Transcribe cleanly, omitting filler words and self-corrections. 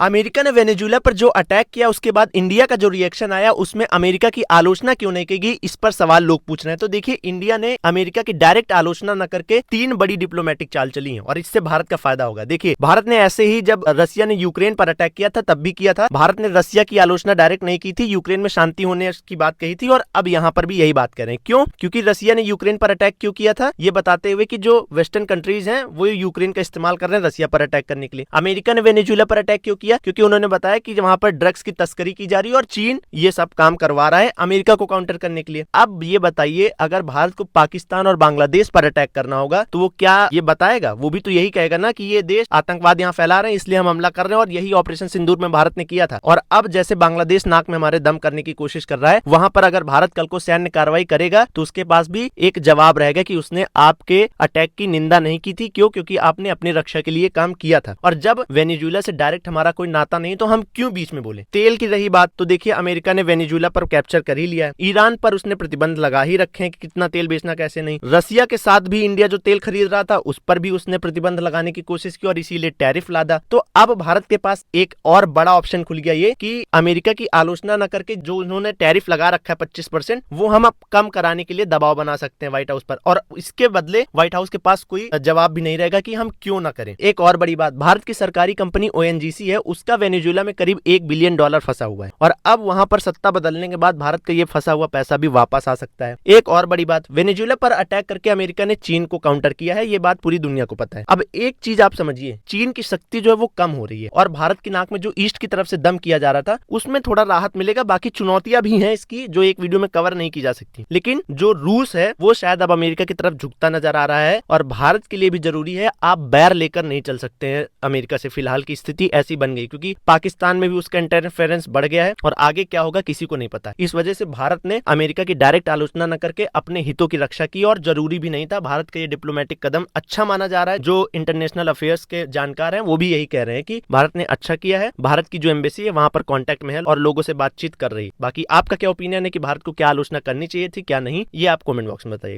America ने Venezuela पर जो अटैक किया उसके बाद इंडिया का जो रिएक्शन आया उसमें अमेरिका की आलोचना क्यों नहीं की गई, इस पर सवाल लोग पूछ रहे हैं। तो देखिए, इंडिया ने अमेरिका की डायरेक्ट आलोचना न करके 3 बड़ी डिप्लोमेटिक चाल चली है और इससे भारत का फायदा होगा। देखिए, भारत ने ऐसे ही जब रसिया ने यूक्रेन पर अटैक किया था तब भी किया था, भारत ने रसिया की आलोचना डायरेक्ट नहीं की थी, यूक्रेन में शांति होने की बात कही थी और अब यहां पर भी यही बात कर रहे हैं। क्यों? क्योंकि रसिया ने यूक्रेन पर अटैक क्यों किया था, ये बताते हुए कि जो वेस्टर्न कंट्रीज हैं वो यूक्रेन का इस्तेमाल कर रहे हैं रसिया पर अटैक करने के लिए। अमेरिका ने वेनेजुएला पर अटैक क्यों किया? क्योंकि उन्होंने बताया कि वहां पर ड्रग्स की तस्करी की जा रही है और चीन ये सब काम करवा रहा है अमेरिका को काउंटर करने के लिए। अब ये बताइए, अगर भारत को पाकिस्तान और बांग्लादेश पर अटैक करना होगा तो वो क्या ये बताएगा? वो भी तो यही कहेगा ना कि ये देश आतंकवाद यहाँ फैला रहे हैं इसलिए हम हमला कर रहे हैं और यही ऑपरेशन सिंदूर में भारत ने किया था। और अब जैसे बांग्लादेश नाक में हमारे दम करने की कोशिश कर रहा है, वहां पर अगर भारत कल को सैन्य कार्रवाई करेगा तो उसके पास भी एक जवाब रहेगा कि उसने आपके अटैक की निंदा नहीं की थी। क्यों? क्योंकि आपने अपनी रक्षा के लिए काम किया था। और जब वेनेजुएला से डायरेक्ट हमारा कोई नाता नहीं तो हम क्यों बीच में बोले? तेल की रही बात तो देखिए, अमेरिका ने वेनेजुएला पर कैप्चर कर ही लिया है, ईरान पर उसने प्रतिबंध लगा ही रखे हैं कि कितना तेल बेचना कैसे नहीं। रसिया के साथ भी इंडिया जो तेल खरीद रहा था उस पर भी उसने प्रतिबंध लगाने की कोशिश की और इसीलिए टैरिफ लादा। तो अब भारत के पास एक और बड़ा ऑप्शन खुल गया ये कि अमेरिका की आलोचना न करके जो उन्होंने टैरिफ लगा रखा है 25%, वो हम अब कम कराने के लिए दबाव बना सकते हैं व्हाइट हाउस पर, और इसके बदले व्हाइट हाउस के पास कोई जवाब भी नहीं रहेगा कि हम क्यों ना करें। एक और बड़ी बात, भारत की सरकारी कंपनी ओएनजीसी है, उसका वेनेजुएला में करीब $1 बिलियन फंसा हुआ है और अब वहां पर सत्ता बदलने के बाद भारत का ये फंसा हुआ पैसा भी वापस आ सकता है। एक और बड़ी बात, वेनेजुएला पर अटैक करके अमेरिका ने चीन को काउंटर किया है, ये बात पूरी दुनिया को पता है। अब एक चीज आप समझिए, चीन की शक्ति जो है वो कम हो रही है और भारत की नाक में जो ईस्ट की तरफ से दम किया जा रहा था उसमें थोड़ा राहत मिलेगा। बाकी चुनौतियां भी हैं इसकी जो एक वीडियो में कवर नहीं की जा सकती, लेकिन जो रूस है वो शायद अब अमेरिका की तरफ झुकता नजर आ रहा है और भारत के लिए भी जरूरी है। आप बैर लेकर नहीं चल सकते हैं अमेरिका से, फिलहाल की स्थिति ऐसी बन गई क्योंकि पाकिस्तान में भी उसका इंटरफेरेंस बढ़ गया है और आगे क्या होगा किसी को नहीं पता। इस वजह से भारत ने अमेरिका की डायरेक्ट आलोचना न करके अपने हितों की रक्षा की और जरूरी भी नहीं था। भारत का ये डिप्लोमेटिक कदम अच्छा माना जा रहा है। जो इंटरनेशनल अफेयर्स के जानकार हैं वो भी यही कह रहे हैं कि भारत ने अच्छा किया है, भारत की जो एम्बेसी है वहां पर कांटेक्ट में है और लोगों से बातचीत कर रही है। बाकी आपका क्या ओपिनियन है कि भारत को क्या आलोचना करनी चाहिए थी क्या नहीं, ये आप कमेंट बॉक्स में बताइए।